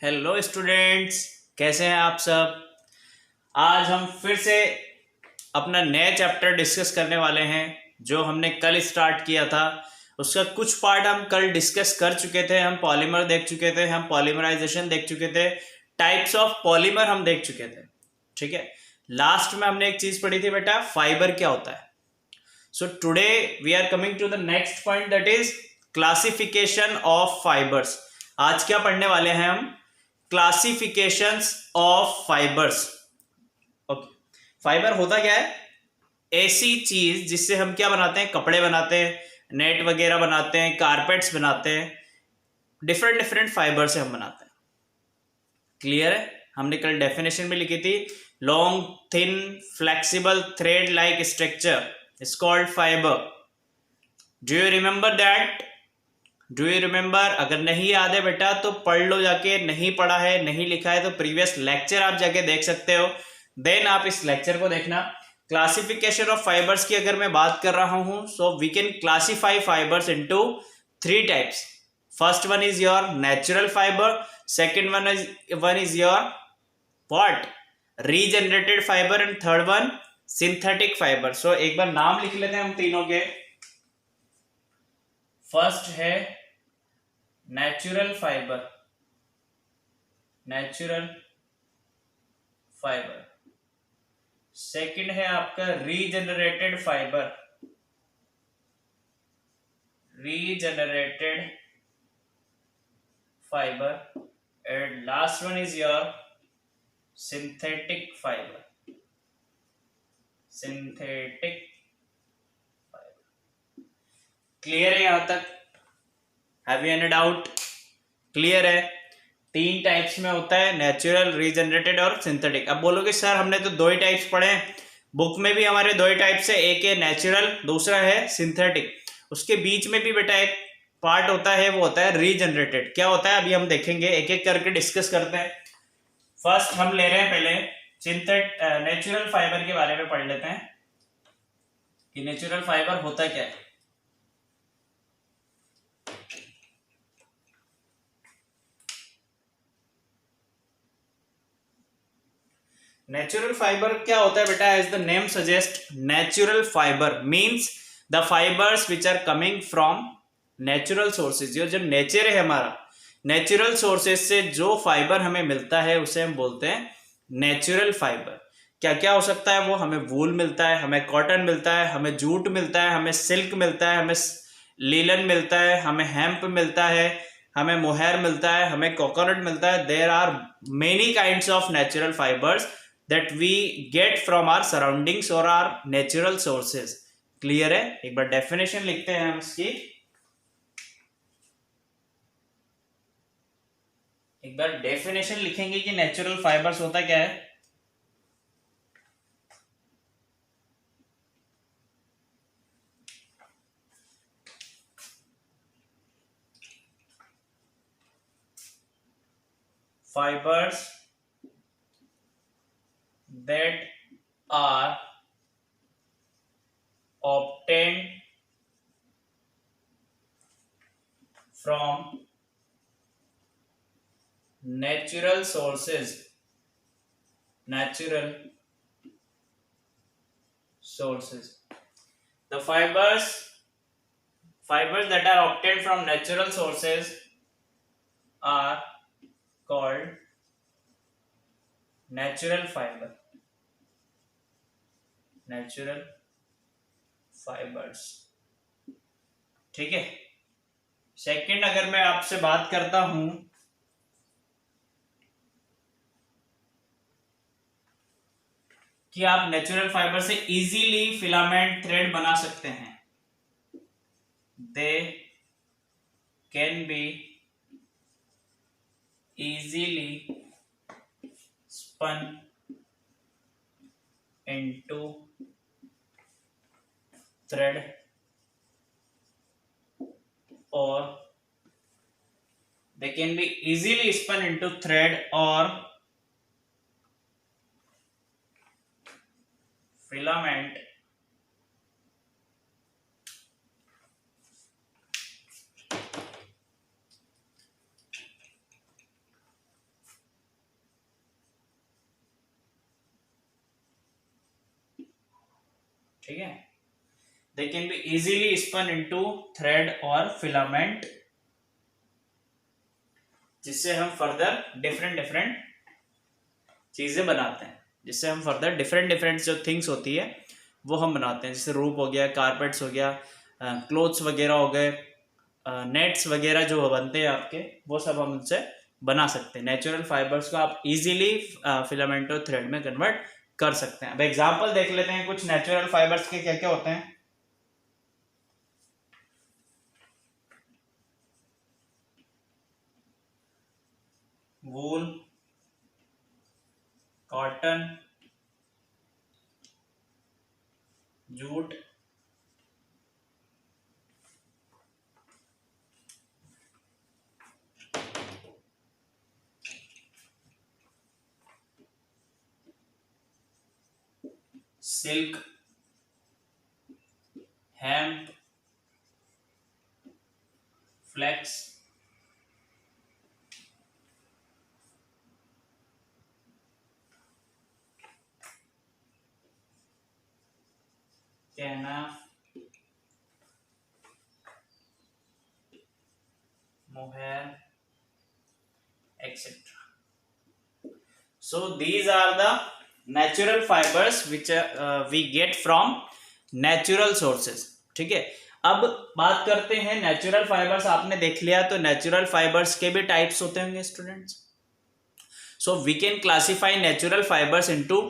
Hello students, कैसे हैं आप सब। आज हम फिर से अपना नया चैप्टर डिस्कस करने वाले हैं जो हमने कल स्टार्ट किया था। उसका कुछ पार्ट हम कल डिस्कस कर चुके थे। हम पॉलीमर देख चुके थे, हम पॉलीमराइजेशन देख चुके थे, टाइप्स ऑफ पॉलीमर हम देख चुके थे। ठीक है, लास्ट में हमने एक चीज पढ़ी थी बेटा, फाइबर क्या होता है। So today we are coming to the next point, that is classification of fibres. आज क्या पढ़ने वाले हैं हम? Classifications of fibres. Okay, fibre होता क्या है? ऐसी चीज जिससे हम क्या बनाते हैं, कपड़े बनाते हैं, नेट वगैरह बनाते हैं, कारपेट्स बनाते हैं, डिफरेंट डिफरेंट फाइबर से हम बनाते हैं। क्लियर है? हमने कल डेफिनेशन में लिखी थी, long thin flexible thread like structure is called fibre. Do you remember that? Do you remember? अगर नहीं याद है बेटा तो पढ़ लो जाके, नहीं पढ़ा है, नहीं लिखा है तो प्रीवियस लेक्चर आप जाके देख सकते हो, देन आप इस लेक्चर को देखना। क्लासिफिकेशन ऑफ फाइबर्स की अगर मैं बात कर रहा हूं, so we can classify fibres into 3 types. First one is your natural fibre, second one is your what, regenerated fibre, and third one synthetic fibre. So एक बार नाम लिख लेते हैं हम तीनों के। फर्स्ट है natural fibre, natural fibre. Second है आपका regenerated fibre, regenerated fibre, and last one is your synthetic fibre, synthetic fibre. Clear है यहां तक? Have you any doubt? Clear है? 3 टाइप्स में होता है, नेचुरल, रीजनरेटेड और सिंथेटिक। अब बोलोगे सर हमने तो 2 ही टाइप्स पढ़े हैं, बुक में भी हमारे 2 ही टाइप्स है, एक है नेचुरल, दूसरा है सिंथेटिक। उसके बीच में भी बेटा एक पार्ट होता है, वो होता है रीजनरेटेड। क्या होता है अभी हम देखेंगे, एक एक करके डिस्कस करते हैं। फर्स्ट हम ले रहे हैं पहले नेचुरल फाइबर के बारे में पढ़ लेते हैं कि नेचुरल फाइबर होता क्या है। नेचुरल फाइबर क्या होता है बेटा? As the name suggest, natural fibre means the fibres which are coming from natural sources. जो नेचर है हमारा, नेचुरल सोर्सेज से जो फाइबर हमें मिलता है उसे हम बोलते हैं नेचुरल फाइबर। क्या क्या हो सकता है वो? हमें वूल मिलता है, हमें कॉटन मिलता है, हमें जूट मिलता है, हमें सिल्क मिलता है, हमें लीलन मिलता है, हमें हेम्प मिलता है, हमें मोहैर मिलता है, हमें कोकोनट मिलता है। There are many kinds of natural fibres that we get from our surroundings or our natural sources। Clear है? एक बार डेफिनेशन लिखते हैं हम इसकी। एक बार डेफिनेशन लिखेंगे कि नेचुरल फाइबर्स होता क्या है। Fibres that are obtained from natural sources, natural sources। The fibers that are obtained from natural sources are called natural fiber, natural fibres. ठीक है। सेकंड, अगर मैं आपसे बात करता हूं कि आप नेचुरल फाइबर से इजीली फिलामेंट थ्रेड बना सकते हैं, दे can be easily spun into thread or they can be easily spun into thread or filament ठीक है, they can be easily spun into thread और फिलामेंट, जिससे हम फर्दर डिफरेंट डिफरेंट चीजें बनाते हैं, जिससे हम फर्दर डिफरेंट डिफरेंट जो थिंग्स होती है वो हम बनाते हैं, जैसे रूप हो गया, कारपेट्स हो गया, क्लोथ्स वगैरह हो गए, नेट्स वगैरह जो बनते हैं आपके, वो सब हम उनसे बना सकते हैं। नेचुरल फाइबर्स को आप इजीली फिलामेंट और थ्रेड में कन्वर्ट कर सकते हैं। अब एग्जांपल देख लेते हैं कुछ नेचुरल फाइबर्स के क्या क्या होते हैं। Wool, cotton, jute, silk, hemp, flax, canna, mohair, etc. So these are the natural fibers which we get from natural sources. ठीक है, अब बात करते हैं नेचुरल फाइबर्स। आपने देख लिया तो नेचुरल फाइबर्स के भी टाइप्स होते होंगे students. So we can classify natural fibres into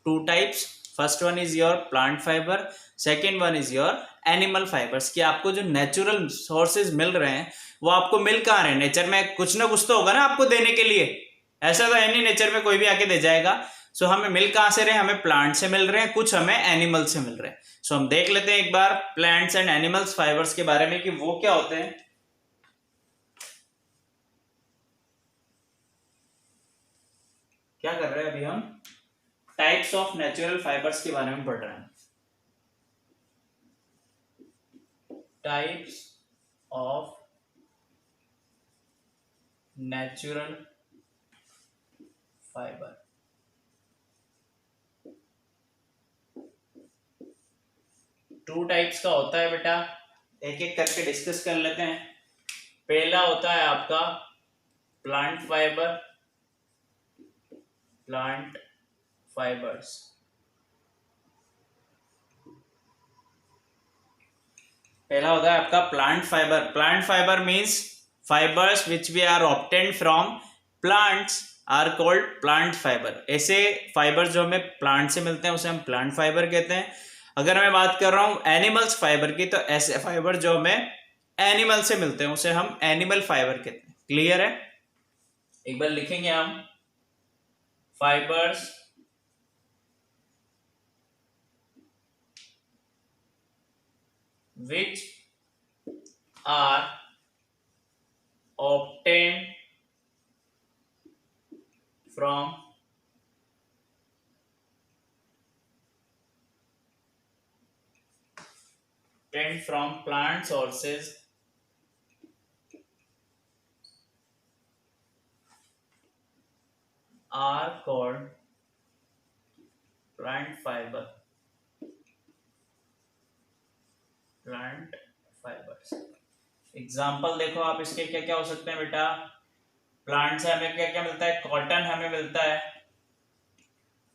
two types. First one is your plant fibre, second one is your animal fibres. कि आपको जो नेचुरल सोर्सेज मिल रहे हैं वो आपको मिल कहाँ रहे हैं? नेचर में कुछ ना कुछ तो होगा ना आपको देने के लिए, ऐसा तो है नहीं नेचर में कोई भी आके दे जाएगा। सो हमें मिल कहाँ से रहे? हमें प्लांट से मिल रहे हैं, कुछ हमें एनिमल से मिल रहे हैं। सो हम देख लेते हैं एक बार प्लांट्स एंड एनिमल्स फाइबर्स के बारे में कि वो क्या होते हैं। क्या कर रहे हैं अभी हम? टाइप्स ऑफ नेचुरल फाइबर्स के बारे में पढ़ रहे हैं। Types of natural fibre. Two types का होता है बेटा, एक एक करके डिस्कस कर लेते हैं। पहला होता है आपका प्लांट फाइबर, प्लांट फाइबर्स। पहला होता है आपका plant fibre. Plant fibre means fibres which we are obtained from plants are called plant fibre. ऐसे फाइबर जो हमें प्लांट से मिलते हैं उसे हम प्लांट फाइबर कहते हैं। अगर मैं बात कर रहा हूं एनिमल्स फाइबर की, तो ऐसे फाइबर जो हमें एनिमल से मिलते हैं उसे हम एनिमल फाइबर कहते हैं। क्लियर है? एक बार लिखेंगे हम, fibres which are obtained from plant sources are called plant fiber, plant fibres. Example देखो आप इसके क्या क्या हो सकते हैं बेटा। प्लांट से हमें क्या क्या मिलता है? कॉटन हमें मिलता है,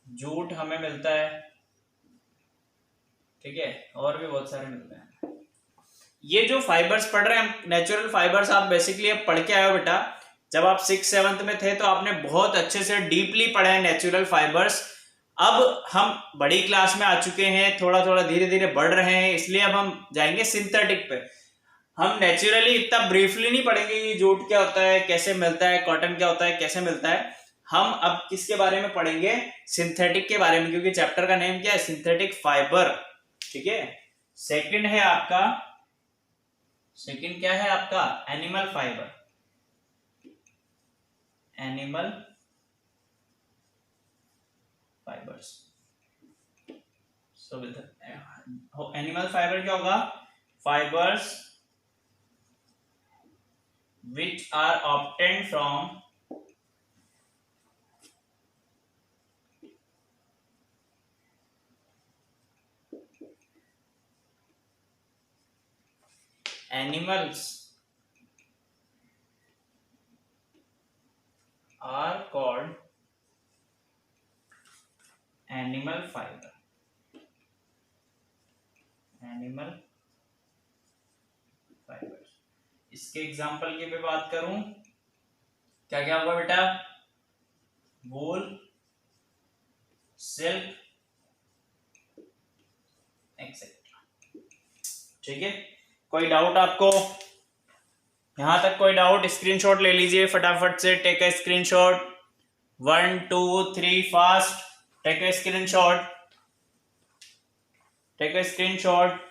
जूट हमें मिलता है, ठीक है, और भी बहुत सारे मिलते हैं। ये जो फाइबर्स पढ़ रहे हैं हम नेचुरल फाइबर्स, आप बेसिकली अब पढ़ के आए हो बेटा। जब आप 6th-7th में थे तो आपने बहुत अच्छे से डीपली पढ़ा है नेचुरल फाइबर्स। अब हम बड़ी क्लास में आ चुके हैं, थोड़ा थोड़ा धीरे धीरे बढ़ रहे हैं, इसलिए अब हम जाएंगे सिंथेटिक पे। हम नेचुरली इतना ब्रीफली नहीं पढ़ेंगे कि जूट क्या होता है, कैसे मिलता है, कॉटन क्या होता है, कैसे मिलता है। हम अब किसके बारे में पढ़ेंगे? सिंथेटिक के बारे में, क्योंकि चैप्टर का नेम क्या है? Synthetic fibre. ठीक है। सेकंड है आपका, सेकंड क्या है आपका? Animal fibre. Animal fibres. So animal fibre क्या होगा? Fibres which are obtained from animals are called animal fibre. Animal fibre, इसके एग्जांपल की भी बात करूं, क्या क्या होगा बेटा? Wool, silk, etcetera. ठीक है, कोई डाउट आपको यहां तक? कोई डाउट? स्क्रीनशॉट ले लीजिए फटाफट से, take a screenshot, 1 2 3 fast, take a screenshot, take a screenshot.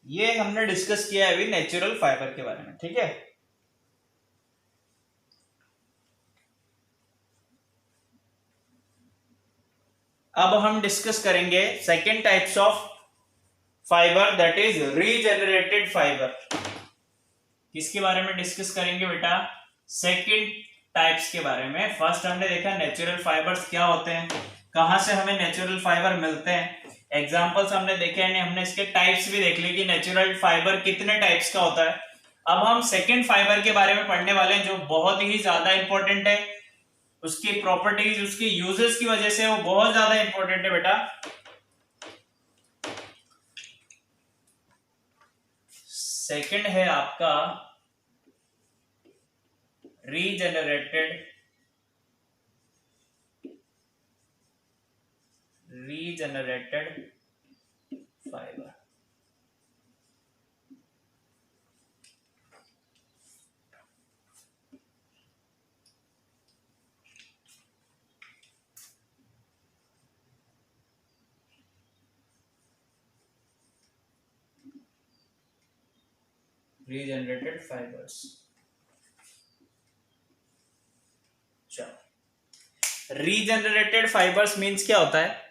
ये हमने डिस्कस किया है अभी नेचुरल फाइबर के बारे में, ठीक है। अब हम डिस्कस करेंगे second types of fibre, that is regenerated fibre. किसके बारे में डिस्कस करेंगे बेटा? सेकेंड टाइप्स के बारे में। फर्स्ट हमने देखा नेचुरल फाइबर्स क्या होते हैं, कहां से हमें नेचुरल फाइबर मिलते हैं, एग्जांपल्स हमने देखे हैं, हमने इसके टाइप्स भी देख लिए कि नेचुरल फाइबर कितने टाइप्स का होता है। अब हम सेकेंड फाइबर के बारे में पढ़ने वाले हैं, जो बहुत ही ज्यादा इंपॉर्टेंट है। उसकी प्रॉपर्टीज, उसकी यूजेस की वजह से वो बहुत ज्यादा इंपॉर्टेंट है बेटा। सेकंड है आपका रीजेनरेटेड फाइबर। Regenerated fibres. चलो, रीजेनरेटेड फाइबर्स मींस क्या होता है?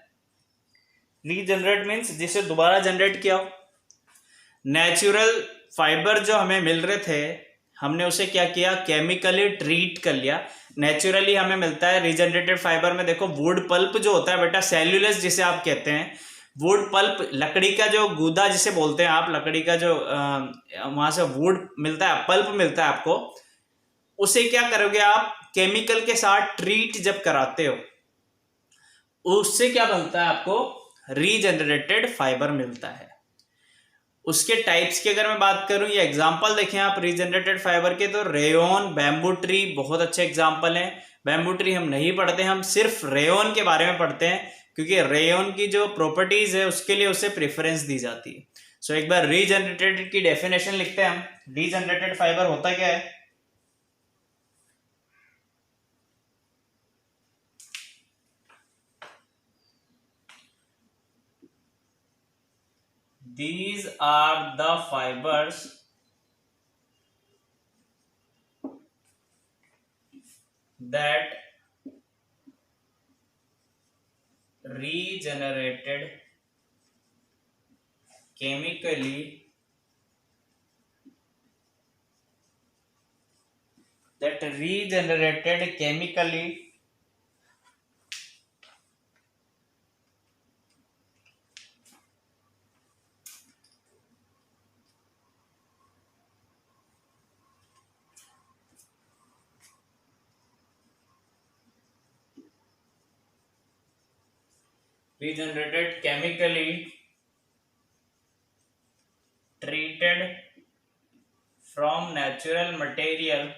रीजेनरेट मींस जिसे दोबारा जनरेट किया हो। नेचुरल फाइबर जो हमें मिल रहे थे, हमने उसे क्या किया? केमिकली ट्रीट कर लिया। नेचुरली हमें मिलता है रीजेनरेटेड फाइबर में, देखो वुड पल्प जो होता है बेटा, सेल्यूलस जिसे आप कहते हैं, वुड पल्प, लकड़ी का जो गूदा जिसे बोलते हैं आप, लकड़ी का जो वहां से वुड मिलता है, पल्प मिलता है आपको, उसे क्या करोगे आप? केमिकल के साथ ट्रीट जब कराते हो, उससे क्या बनता है? आपको रीजेनरेटेड फाइबर मिलता है। उसके टाइप्स की अगर मैं बात करूं, ये एग्जांपल देखें आप रीजेनरेटेड फाइबर के, तो रेयोन, बैम्बू ट्री बहुत अच्छे एग्जांपल हैं। बैम्बू ट्री हम नहीं पढ़ते, हम सिर्फ रेयोन के बारे में पढ़ते हैं, क्योंकि रेयोन की जो प्रॉपर्टीज है उसके लिए उसे प्रेफरेंस दी जाती है। सो एक बार रीजेनरेटेड की डेफिनेशन लिखते हैं हम। रीजेनरेटेड फाइबर होता क्या है? These are the fibers that regenerated chemically treated from natural material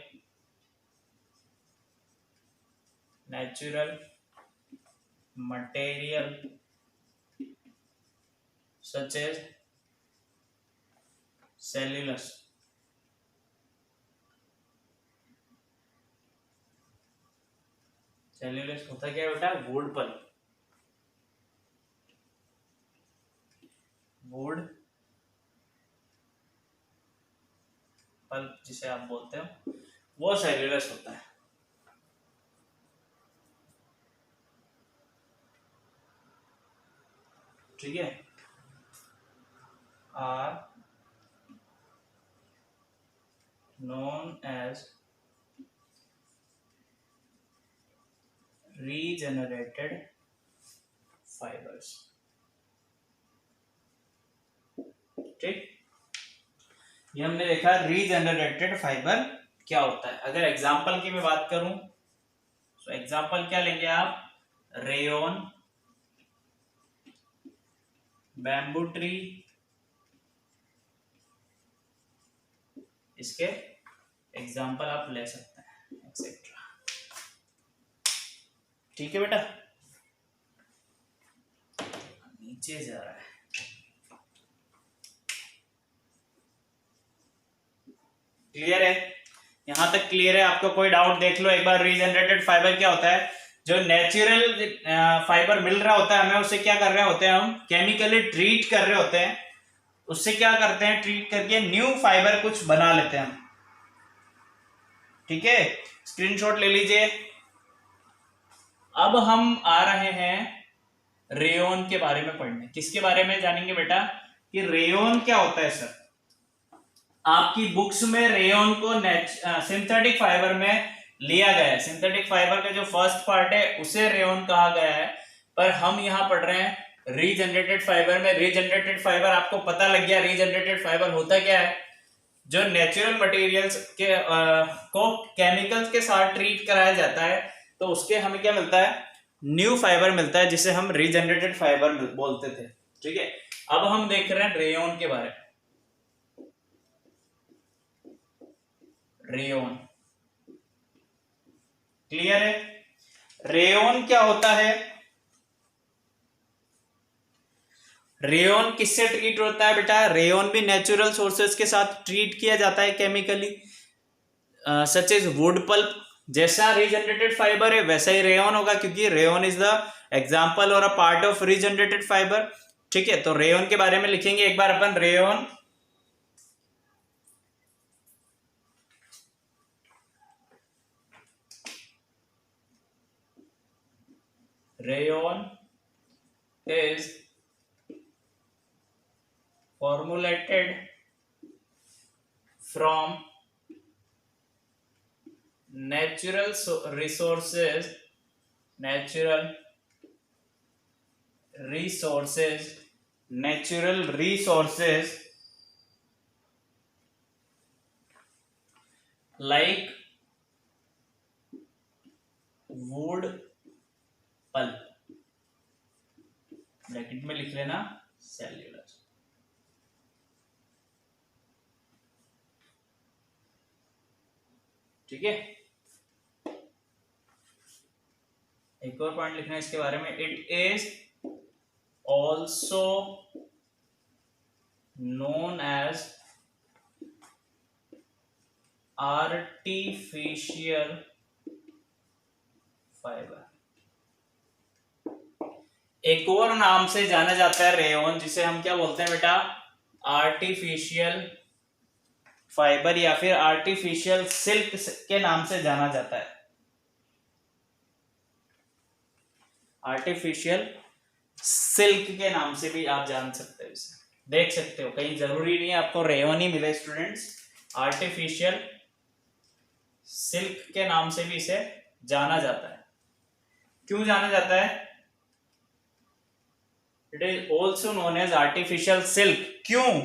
such as cellulose। Cellulose होता क्या है बेटा? वुड पल्प, वुड पल्प जिसे आप बोलते हो, वो सेल्यूलोस होता है। ठीक है, are known as regenerated fibres. ठीक, ये हमने देखा रीजनरेटेड फाइबर क्या होता है। अगर एग्जाम्पल की मैं बात करूं तो एग्जाम्पल क्या लेंगे आप, रेयन, बैम्बू ट्री, इसके एग्जाम्पल आप ले सकते हैं एक्सेट्रा। ठीक है बेटा, नीचे जा रहा है। क्लियर है, यहां तक क्लियर है? आपको कोई डाउट देख लो एक बार। रीजनरेटेड फाइबर क्या होता है? जो नेचुरल फाइबर मिल रहा होता है हमें, उसे क्या कर रहे होते हैं हम, केमिकली ट्रीट कर रहे होते हैं। उससे क्या करते हैं, ट्रीट करके न्यू फाइबर कुछ बना लेते हैं हम। ठीक है, स्क्रीनशॉट ले लीजिए। अब हम आ रहे हैं रेयन के बारे में पढ़ने। किसके बारे में जानेंगे बेटा, कि रेयन क्या होता है। सर आपकी बुक्स में रेयन को सिंथेटिक फाइबर में लिया गया है। सिंथेटिक फाइबर का जो फर्स्ट पार्ट है उसे रेयन कहा गया है, पर हम यहाँ पढ़ रहे हैं रीजनरेटेड फाइबर में। रीजनरेटेड फाइबर आपको पता लग गया, रीजनरेटेड फाइबर होता क्या है? जो नेचुरल मटेरियल्स के को केमिकल्स के साथ ट्रीट कराया जाता है, तो उसके हमें क्या मिलता है, न्यू फाइबर मिलता है, जिसे हम रीजनरेटेड फाइबर बोलते थे। ठीक है, अब हम देख रहे हैं रेयन के बारे में। रेयन क्लियर है? रेयन क्या होता है? रेयन किससे ट्रीट होता है बेटा? रेयन भी नेचुरल सोर्सेस के साथ ट्रीट किया जाता है chemically, such as wood pulp. जैसा रीजनरेटेड फाइबर है वैसा ही रेयन होगा, क्योंकि रेयन इज द एग्जांपल और a part of regenerated fibre. ठीक है, तो रेयन के बारे में लिखेंगे एक बार अपन। Rayon is formulated from natural resources like wood pulp, bracket में लिख लेना सेल्यूलर। ठीक है, एक और पॉइंट लिखना है इसके बारे में। It is also known as artificial fibre. एक और नाम से जाना जाता है रेयन, जिसे हम क्या बोलते हैं बेटा, आर्टिफिशियल फाइबर, या फिर आर्टिफिशियल सिल्क के नाम से जाना जाता है। आर्टिफिशियल सिल्क के नाम से भी आप जान सकते हो, इसे देख सकते हो। कहीं जरूरी नहीं है आपको रेयन ही मिले स्टूडेंट्स, आर्टिफिशियल सिल्क के नाम से भी इसे जाना जाता है। क्यों जाना जाता है? It is also known as artificial silk. क्यों?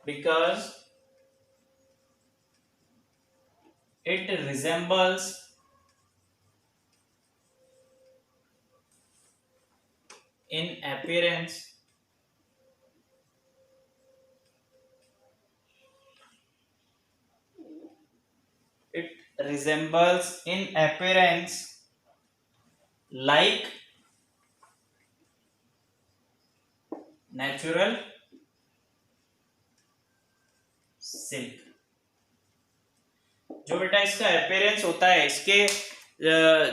Because it resembles in appearance like natural silk। जो बेटा इसका अपीयरेंस होता है, इसके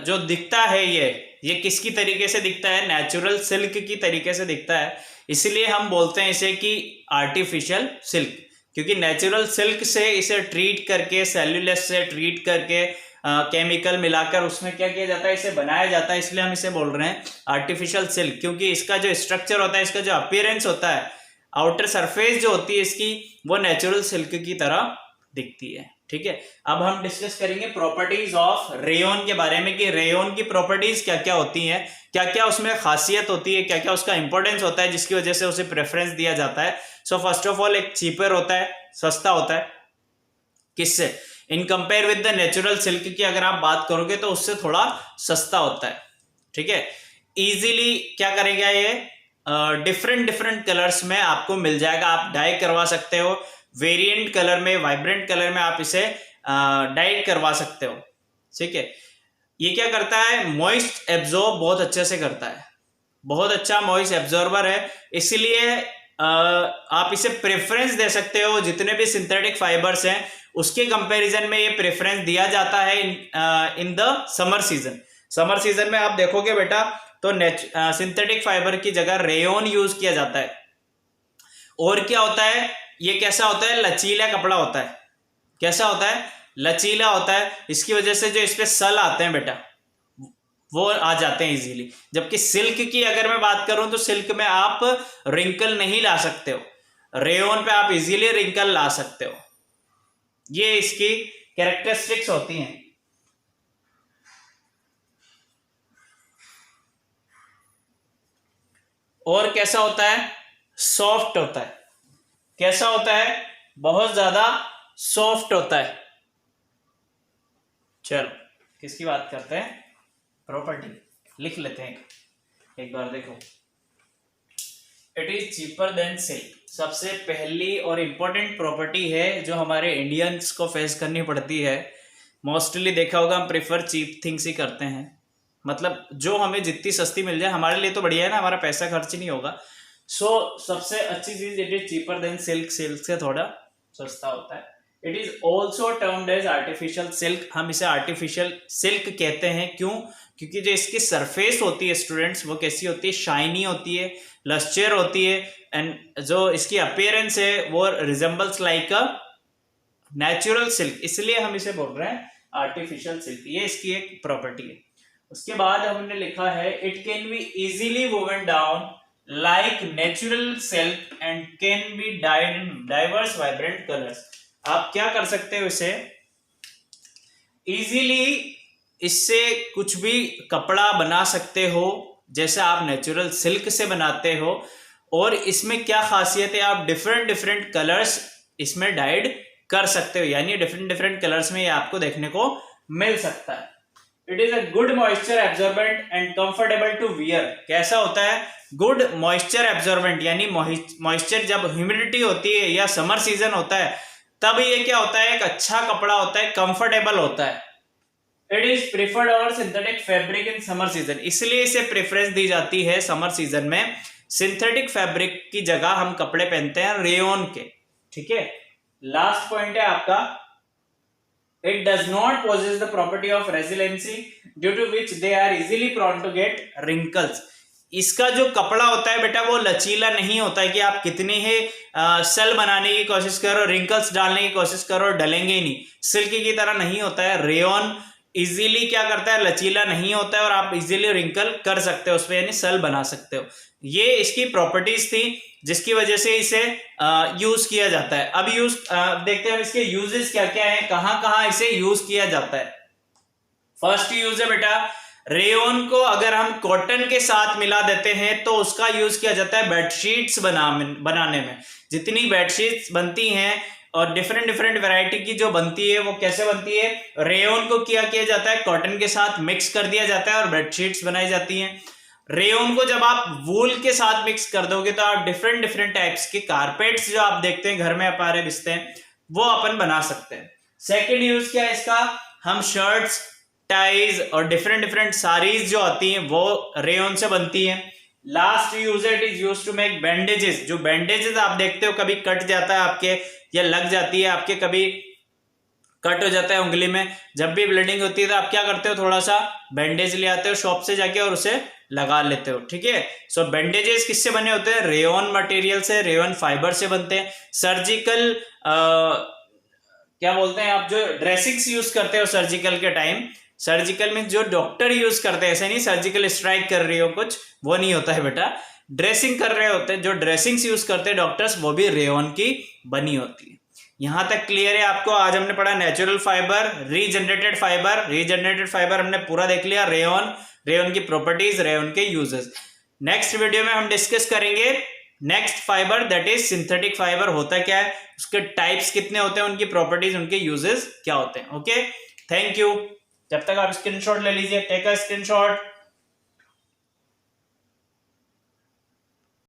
जो दिखता है, ये किसकी तरीके से दिखता है? नेचुरल सिल्क की तरीके से दिखता है। इसलिए हम बोलते हैं इसे कि आर्टिफिशियल सिल्क, क्योंकि नेचुरल सिल्क से इसे ट्रीट करके, सेल्यूलोज से ट्रीट करके, केमिकल मिलाकर उसमें क्या किया जाता है, इसे बनाया जाता है। इसलिए हम इसे बोल रहे हैं आर्टिफिशियल सिल्क, क्योंकि इसका जो स्ट्रक्चर होता है, इसका जो अपीयरेंस होता है, आउटर सरफेस जो होती है इसकी, वो नेचुरल सिल्क की तरह दिखती है। ठीक है, अब हम डिस्कस करेंगे प्रॉपर्टीज ऑफ रेयन के बारे में कि रेयन की प्रॉपर्टीज क्या क्या होती हैं, क्या क्या उसमें खासियत होती है, क्या क्या उसका इंपॉर्टेंस होता है जिसकी वजह से उसे प्रेफरेंस दिया जाता है। सो फर्स्ट ऑफ ऑल एक चीपर होता है, सस्ता होता है, किससे, in compare with the natural silk की अगर आप बात करोगे तो उससे थोड़ा सस्ता होता है। ठीक है, इजीली क्या करेगा ये, डिफरेंट डिफरेंट कलर्स में आपको मिल जाएगा, आप डाई करवा सकते हो, वेरिएंट कलर में, वाइब्रेंट कलर में आप इसे डाई करवा सकते हो। ठीक है, ये क्या करता है, मॉइस्ट एब्जॉर्ब बहुत अच्छे से करता है, बहुत अच्छा मॉइस्ट एब्जॉर्बर है, इसलिए आप इसे प्रेफरेंस दे सकते हो। जितने भी सिंथेटिक फाइबर्स हैं उसके कंपैरिजन में ये प्रेफरेंस दिया जाता है in the summer season. Summer season में आप देखोगे बेटा तो सिंथेटिक फाइबर की जगह रेयन यूज किया जाता है। और क्या होता है, ये कैसा होता है, लचीला कपड़ा होता है। कैसा होता है, लचीला होता है, इसकी वजह से जो इस पे सल आते हैं बेटा वो आ जाते हैं इजीली। जबकि सिल्क की अगर मैं बात करूं तो सिल्क में आप रिंकल नहीं ला सकते हो, रेयन पे आप इजीली रिंकल ला सकते हो। ये इसकी कैरेक्टरिस्टिक्स होती हैं। और कैसा होता है, सॉफ्ट होता है। कैसा होता है, बहुत ज्यादा सॉफ्ट होता है। चलो किसकी बात करते हैं, प्रॉपर्टी लिख लेते हैं एक बार, देखो it is cheaper than silk. सबसे पहली और इंपॉर्टेंट प्रॉपर्टी है जो हमारे इंडियंस को फेस करनी पड़ती है। मोस्टली देखा होगा हम प्रेफर चीप थिंग्स ही करते हैं, मतलब जो हमें जितनी सस्ती मिल जाए हमारे लिए तो बढ़िया है ना, हमारा पैसा खर्च नहीं होगा। सो सबसे अच्छी चीज it is cheaper than silk, silk से थोड़ा सस्ता होता है। It is also termed as artificial silk. हम इसे आर्टिफिशियल सिल्क कहते हैं, क्यों, क्योंकि जो इसकी सरफेस होती है स्टूडेंट्स वो कैसी होती है, शाइनी होती है, लस्चर होती है, एंड जो इसकी अपीयरेंस है वो resembles like a natural silk, इसलिए हम इसे बोल रहे हैं आर्टिफिशियल सिल्क। ये इसकी एक प्रॉपर्टी है। उसके बाद हमने लिखा है it can be easily woven down like natural silk and can be died in diverse vibrant colours. आप क्या कर सकते हो, इसे इजीली इससे कुछ भी कपड़ा बना सकते हो जैसे आप नेचुरल सिल्क से बनाते हो। और इसमें क्या खासियत है, आप डिफरेंट डिफरेंट कलर्स इसमें डाइड कर सकते हो, यानी डिफरेंट डिफरेंट कलर्स में ये आपको देखने को मिल सकता है। It is a good moisture absorbent and comfortable to wear. कैसा होता है, गुड मॉइस्चर एब्जॉर्बेंट, यानी मॉइस्चर जब ह्यूमिडिटी होती है या समर सीजन होता है तब ये क्या होता है, एक अच्छा कपड़ा होता है, कंफर्टेबल होता है। It is preferred over synthetic fabric in summer season, इसलिए इसे प्रेफरेंस दी जाती है समर सीजन में। सिंथेटिक फैब्रिक की जगह हम कपड़े पहनते हैं रेयन के। ठीक है, लास्ट पॉइंट है आपका, it does not possess the property of resiliency due to which they are easily prone to get wrinkles। इसका जो कपड़ा होता है बेटा वो लचीला नहीं होता है कि आप कितनी ही सेल बनाने की कोशिश करो, रिंकल्स डालने की कोशिश करो, डलेंगे ही नहीं। सिल्क की तरह नहीं होता है, रेयन इजीली क्या करता है, लचीला नहीं होता है और आप इजीली रिंकल कर सकते हो उस पर, यानी सेल बना सकते हो। ये इसकी प्रॉपर्टीज थी जिसकी वजह से इसे यूज किया जाता है। अब देखते हैं इसके यूजेस क्या क्या है, कहां कहां इसे यूज किया जाता है। फर्स्ट यूज है बेटा, रेयन को अगर हम कॉटन के साथ मिला देते हैं तो उसका यूज किया जाता है बेडशीट्स बनाने में। जितनी बेडशीट्स बनती हैं और डिफरेंट डिफरेंट वैरायटी की जो बनती है वो कैसे बनती है, रेयन को किया जाता है, कॉटन के साथ मिक्स कर दिया जाता है और बेडशीट्स बनाई जाती हैं। रेयन को जब आप वूल के साथ मिक्स कर दोगे तो आप डिफरेंट डिफरेंट टाइप्स के कारपेट्स जो आप देखते हैं घर में अपारे बिछते हैं वो अपन बना सकते हैं। सेकंड यूज क्या है इसका, हम शर्ट्स, टाइज और डिफरेंट डिफरेंट साड़ीज जो आती हैं वो रेयन से बनती हैं। Last use it is use to make bandages. जो बैंडेजेस आप देखते हो कभी कट जाता है आपके या लग जाती है आपके, कभी कट हो जाता है उंगली में, जब भी ब्लीडिंग होती है तो आप क्या करते हो, थोड़ा सा बैंडेज ले आते हो शॉप से जाके और उसे लगा लेते हो। ठीक है, सो बैंडेजेस किससे बने होते हैं, रेयन मटेरियल से, रेयन फाइबर से बनते हैं। सर्जिकल क्या बोलते हैं आप, जो ड्रेसिंग्स यूज करते हो सर्जिकल के टाइम, सर्जिकल में जो डॉक्टर यूज करते हैं, ऐसे नहीं सर्जिकल स्ट्राइक कर रही हो कुछ, वो नहीं होता है बेटा, ड्रेसिंग कर रहे होते हैं, जो ड्रेसिंग्स यूज करते हैं डॉक्टर्स वो भी रेयन की बनी होती है। यहां तक क्लियर है आपको? आज हमने पढ़ा natural fibre, regenerated fibre. Regenerated fibre हमने पूरा देख लिया, रेयन, रेयन की प्रॉपर्टीज, रेयन के यूजेस। नेक्स्ट वीडियो में हम डिस्कस करेंगे next fibre, that is synthetic fibre. होता क्या है, उसके टाइप्स कितने होते हैं, उनकी प्रॉपर्टीज, उनके यूजेस क्या होते हैं। Okay, thank you. जब तक आप स्क्रीनशॉट ले लीजिए, टेक अ स्क्रीनशॉट।